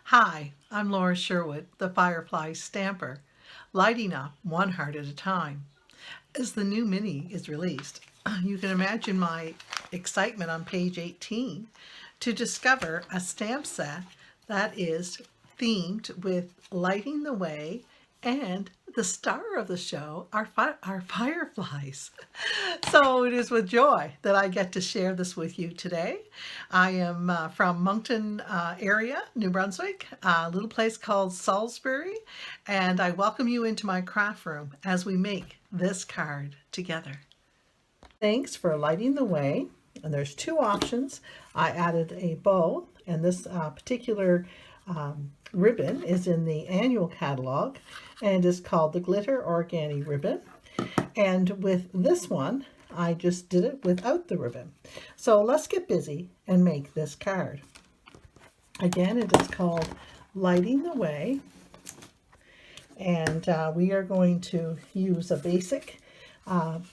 Hi, I'm Laura Sherwood, the Firefly Stamper, lighting up one heart at a time. As the new mini is released, you can imagine my excitement on page 18 to discover a stamp set that is themed with lighting the way, and the star of the show are fireflies. So it is with joy that I get to share this with you today. I am from Moncton area, New Brunswick, a little place called Salisbury, and I welcome you into my craft room as we make this card together. Thanks for lighting the way. And there's two options. I added a bow, and this particular ribbon is in the annual catalog and is called the Glitter Organi ribbon. And with this one, I just did it without the ribbon. So let's get busy and make this card. Again, it is called Lighting the Way. And we are going to use a basic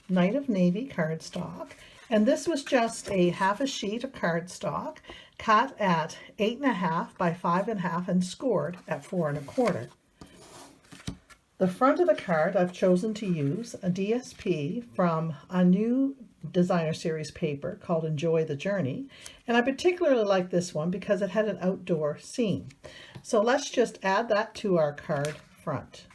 Night of Navy cardstock. And this was just a half a sheet of cardstock cut at 8.5 by 5.5 and scored at 4 1/4. The front of the card, I've chosen to use a DSP from a new designer series paper called Enjoy the Journey. And I particularly like this one because it had an outdoor scene. So let's just add that to our card front.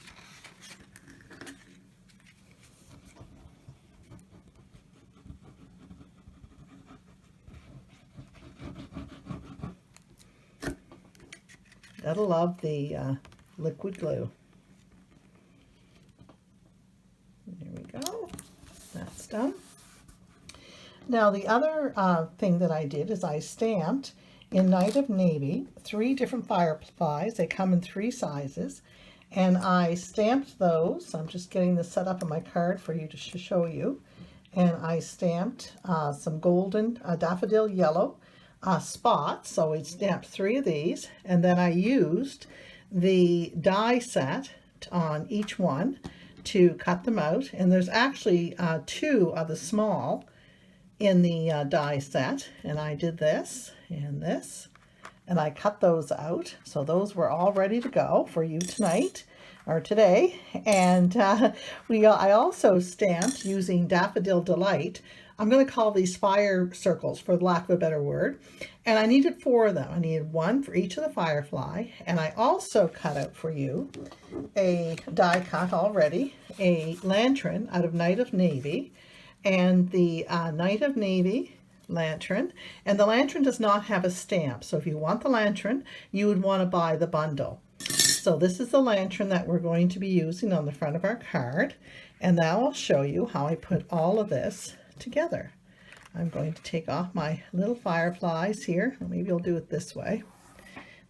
Gotta love the liquid glue. There we go. That's done. Now the other thing that I did is I stamped in Night of Navy 3 different fireflies. They come in 3 sizes. And I stamped those. I'm just getting this set up on my card for you to show you. And I stamped some golden daffodil yellow spots. So we stamped 3 of these. And then I used the die set on each one to cut them out. And there's actually 2 of the small in the die set. And I did this and this. And I cut those out. So those were all ready to go for you tonight or today. And I also stamped using Daffodil Delight. I'm going to call these fire circles for lack of a better word. And I needed 4 of them. I needed 1 for each of the firefly. And I also cut out for you a die cut already, a lantern out of Night of Navy. And the Night of Navy lantern, and the lantern does not have a stamp, so if you want the lantern you would want to buy the bundle. So this is the lantern that we're going to be using on the front of our card, and now I'll show you how I put all of this together. I'm going to take off my little fireflies here, or maybe I'll do it this way.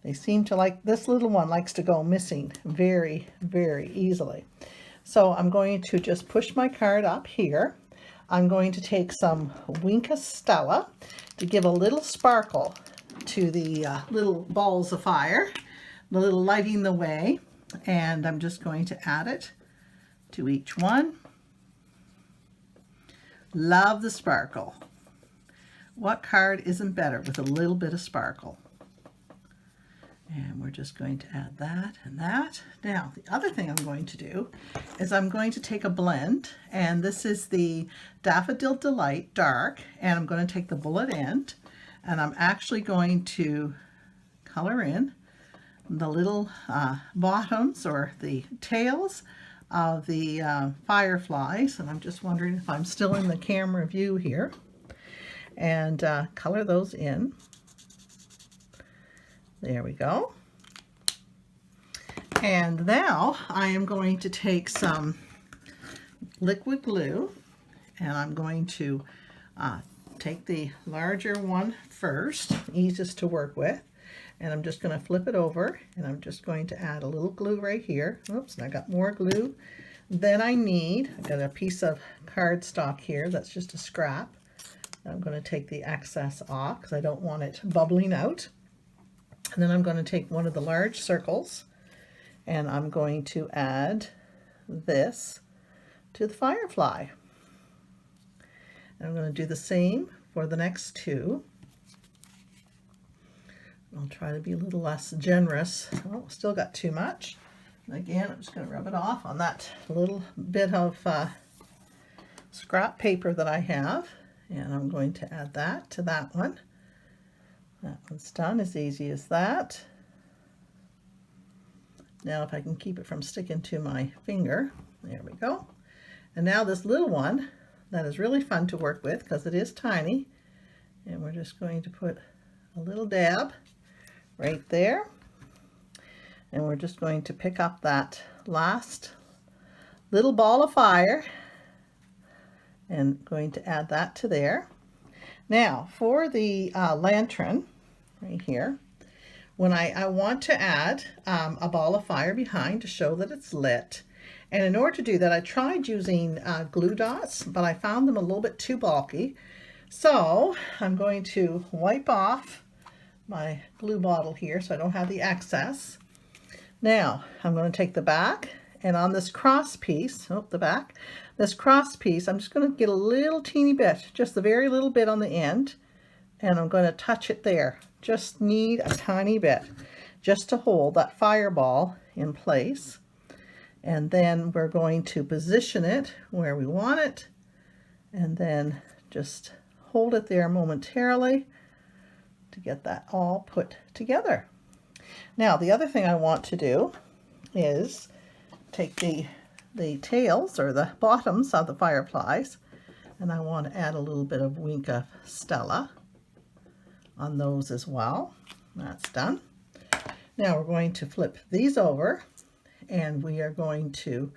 They seem to like, this little one likes to go missing very, very easily. So I'm going to just push my card up here. I'm going to take some Winka Stella to give a little sparkle to the little balls of fire, the little lighting the way, and I'm just going to add it to each one. Love the sparkle. What card isn't better with a little bit of sparkle? And we're just going to add that and that. Now, the other thing I'm going to do is I'm going to take a blend, and this is the Daffodil Delight Dark, and I'm going to take the bullet end, and I'm actually going to color in the little bottoms or the tails of the fireflies, and I'm just wondering if I'm still in the camera view here, and color those in. There we go. And now I am going to take some liquid glue, and I'm going to take the larger one first, easiest to work with, and I'm just going to flip it over, and I'm just going to add a little glue right here. Oops, and I got more glue than I need. I've got a piece of cardstock here that's just a scrap. I'm going to take the excess off because I don't want it bubbling out. And then I'm going to take one of the large circles, and I'm going to add this to the firefly. And I'm going to do the same for the next 2. I'll try to be a little less generous. Oh, still got too much. Again, I'm just going to rub it off on that little bit of scrap paper that I have. And I'm going to add that to that one. That one's done, as easy as that. Now if I can keep it from sticking to my finger, there we go. And now this little one that is really fun to work with because it is tiny, and we're just going to put a little dab right there, and we're just going to pick up that last little ball of fire and going to add that to there. Now for the lantern right here, when I want to add a ball of fire behind to show that it's lit, and in order to do that I tried using glue dots, but I found them a little bit too bulky, so I'm going to wipe off my glue bottle here so I don't have the excess. Now I'm going to take the back, and on this cross piece, this cross piece, I'm just going to get a little teeny bit, just a very little bit on the end, and I'm going to touch it there. Just need a tiny bit just to hold that fireball in place, and then we're going to position it where we want it, and then just hold it there momentarily to get that all put together. Now the other thing I want to do is take the tails or the bottoms of the fireflies, and I want to add a little bit of wink of Stella on those as well. That's done. Now we're going to flip these over, and we are going to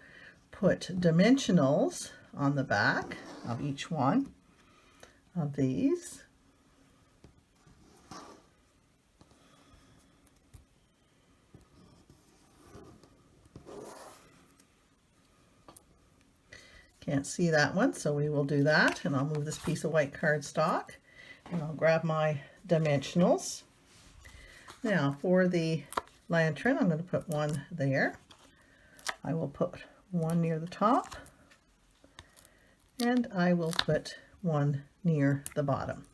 put dimensionals on the back of each one of these. Can't see that one, so we will do that, and I'll move this piece of white cardstock, and I'll grab my dimensionals. Now for the lantern, I'm going to put one there. I will put one near the top, and I will put one near the bottom.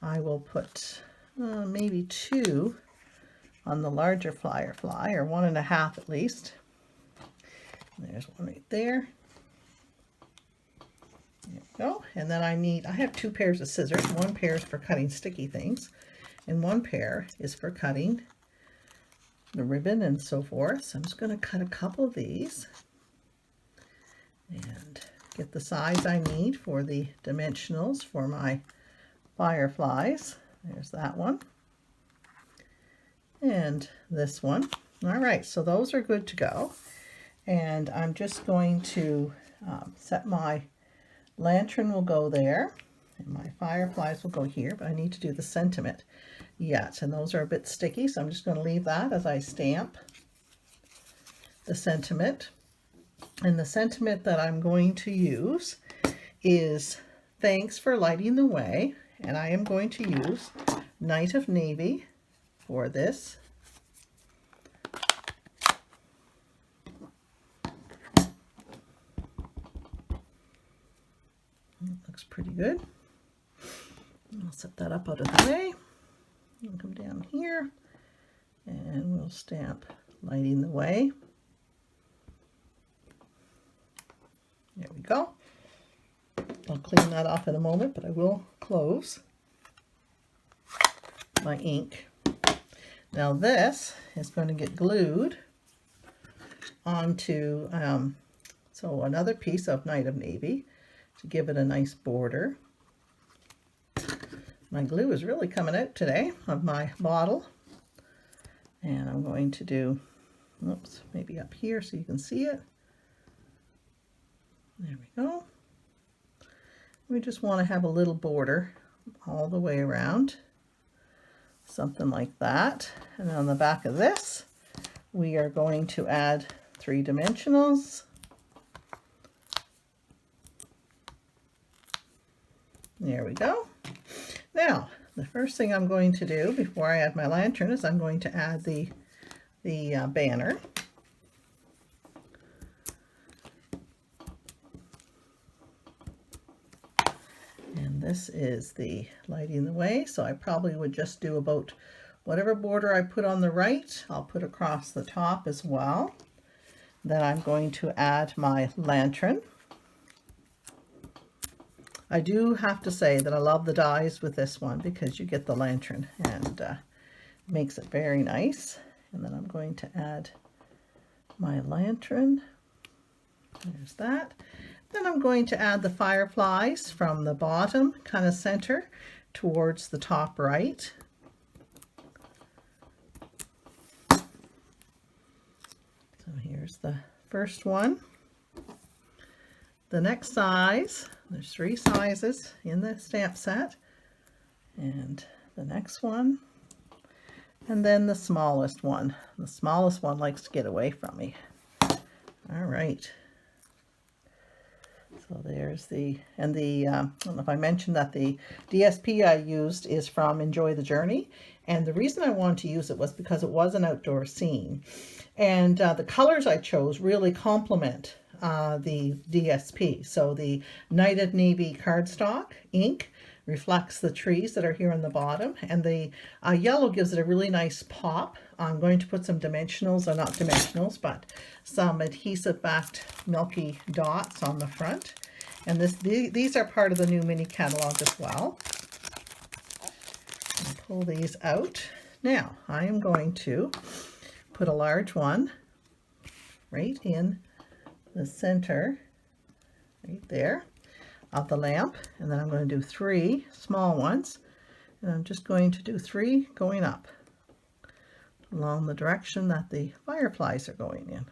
I will put maybe two on the larger firefly, or 1.5 at least. There's one right there. There we go. And then I have 2 pairs of scissors. One pair is for cutting sticky things, and one pair is for cutting the ribbon and so forth. So I'm just going to cut a couple of these and get the size I need for the dimensionals for my fireflies. There's that one. And this one. All right, so those are good to go. And I'm just going to set my lantern will go there, and my fireflies will go here, but I need to do the sentiment yet, and those are a bit sticky, so I'm just going to leave that as I stamp the sentiment. And the sentiment that I'm going to use is "Thanks for lighting the way," and I am going to use Night of Navy for this. Looks pretty good. I'll set that up out of the way. I'll come down here and we'll stamp "Lighting the Way." There we go. I'll clean that off in a moment, but I will close my ink. Now this is going to get glued onto so another piece of Night of Navy to give it a nice border. My glue is really coming out today of my bottle, and I'm going to do, oops, maybe up here so you can see it. There we go. We just want to have a little border all the way around, something like that. And on the back of this, we are going to add 3 dimensionals. There we go. Now, the first thing I'm going to do before I add my lantern is I'm going to add the banner. And this is the Lighting the Way, so I probably would just do about whatever border I put on the right, I'll put across the top as well. Then I'm going to add my lantern. I do have to say that I love the dies with this one because you get the lantern and makes it very nice. And then I'm going to add my lantern. There's that. Then I'm going to add the fireflies from the bottom, kind of center, towards the top right. So here's the first one. The next size, there's 3 sizes in the stamp set. And the next one. And then the smallest one. The smallest one likes to get away from me. All right. So there's the, and the, I don't know if I mentioned that the DSP I used is from Enjoy the Journey. And the reason I wanted to use it was because it was an outdoor scene. And the colors I chose really complement the DSP. So the Night of Navy cardstock ink reflects the trees that are here on the bottom, and the yellow gives it a really nice pop. I'm going to put some dimensionals, or not dimensionals, but some adhesive backed milky dots on the front. And these are part of the new mini catalog as well. I'll pull these out. Now I am going to put a large one right in the center, right there, of the lamp, and then I'm going to do 3 small ones, and I'm just going to do 3 going up along the direction that the fireflies are going in.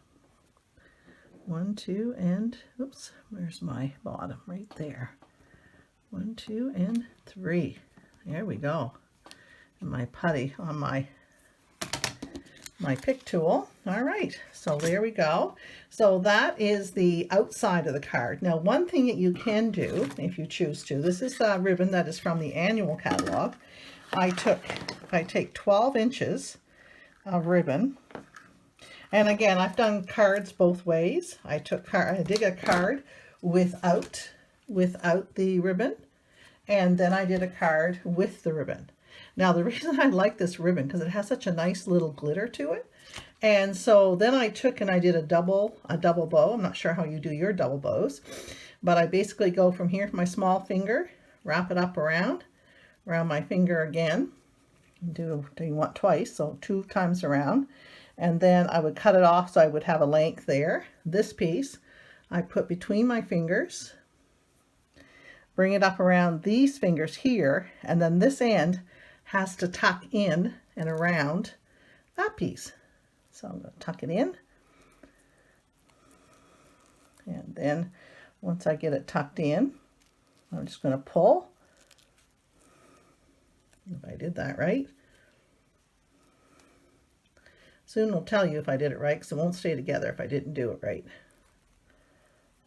1, 2, and oops, where's my bottom? Right there. 1, 2, and 3. There we go. And my putty on my pick tool. All right, so there we go. So that is the outside of the card. Now, one thing that you can do if you choose to, this is the ribbon that is from the annual catalog. I take 12 inches of ribbon, and again, I've done cards both ways. I did a card without the ribbon, and then I did a card with the ribbon. Now, the reason I like this ribbon because it has such a nice little glitter to it. And so then I took and I did a double bow. I'm not sure how you do your double bows, but I basically go from here to my small finger, wrap it up around my finger again. Do you want twice, so 2 times around. And then I would cut it off so I would have a length there. This piece I put between my fingers, bring it up around these fingers here, and then this end has to tuck in and around that piece. So I'm going to tuck it in. And then once I get it tucked in, I'm just going to pull. If I did that right. Soon I'll tell you if I did it right, because it won't stay together if I didn't do it right.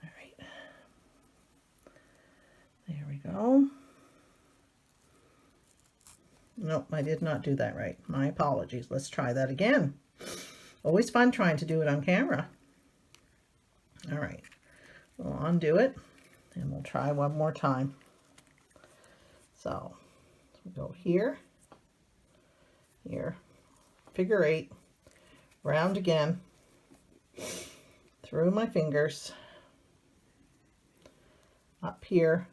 All right. There we go. Nope, I did not do that right. My apologies. Let's try that again. Always fun trying to do it on camera. All right, we'll undo it and we'll try one more time. So we go here, here, figure 8, round again, through my fingers, up here,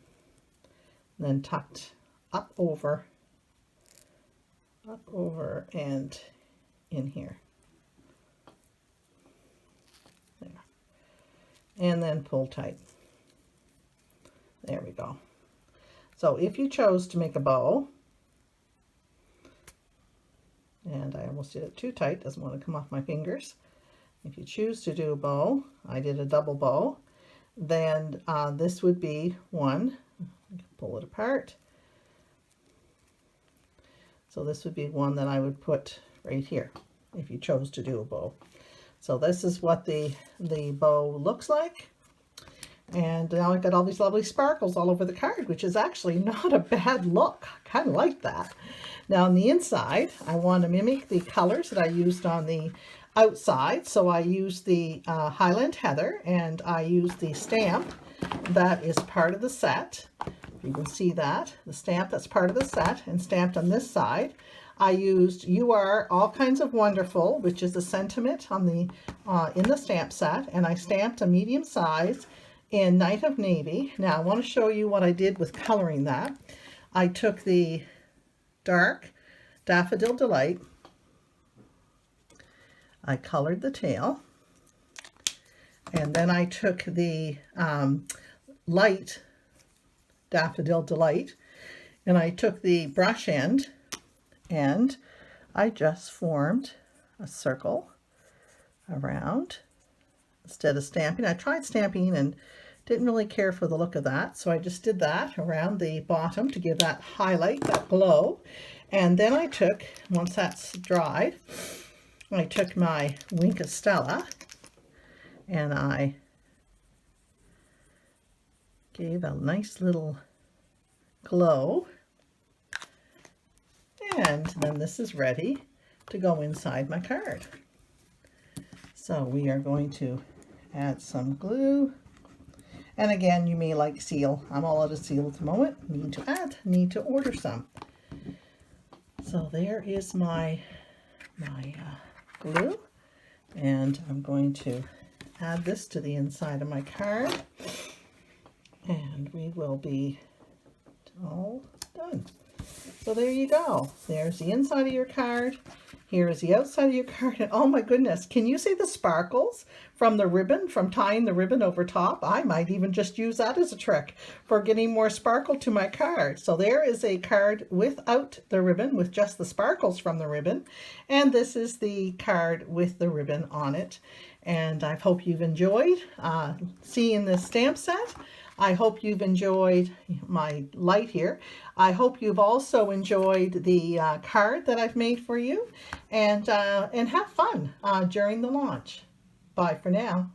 then tucked up over, and in here. There. And then pull tight. There we go. So if you chose to make a bow, and I almost did it too tight, doesn't want to come off my fingers. If you choose to do a bow, I did a double bow, then this would be one. Pull it apart. So this would be one that I would put right here if you chose to do a bow. So this is what the bow looks like. And now I've got all these lovely sparkles all over the card, which is actually not a bad look. I kind of like that. Now on the inside, I want to mimic the colors that I used on the outside. So I used the Highland Heather, and I used the stamp that is part of the set. You can see that, the stamp that's part of the set, and stamped on this side. I used You Are All Kinds of Wonderful, which is the sentiment on the in the stamp set, and I stamped a medium size in Night of Navy. Now I want to show you what I did with coloring that. I took the dark Daffodil Delight, I colored the tail, and then I took the light Daffodil Delight, and I took the brush end and I just formed a circle around instead of stamping. I tried stamping and didn't really care for the look of that, so I just did that around the bottom to give that highlight, that glow. And then I took, once that's dried, I took my Wink of Stella and I gave a nice little glow, and then this is ready to go inside my card. So we are going to add some glue, and again, you may like seal. I'm all out of seal at the moment. Need to order some. So there is my glue, and I'm going to add this to the inside of my card, and we will be all done. So there you go. There's the inside of your card. Here is the outside of your card. And oh my goodness, can you see the sparkles from the ribbon, from tying the ribbon over top? I might even just use that as a trick for getting more sparkle to my card. So there is a card without the ribbon, with just the sparkles from the ribbon. And this is the card with the ribbon on it. And I hope you've enjoyed seeing this stamp set. I hope you've enjoyed my light here. I hope you've also enjoyed the card that I've made for you, and have fun during the launch. Bye for now.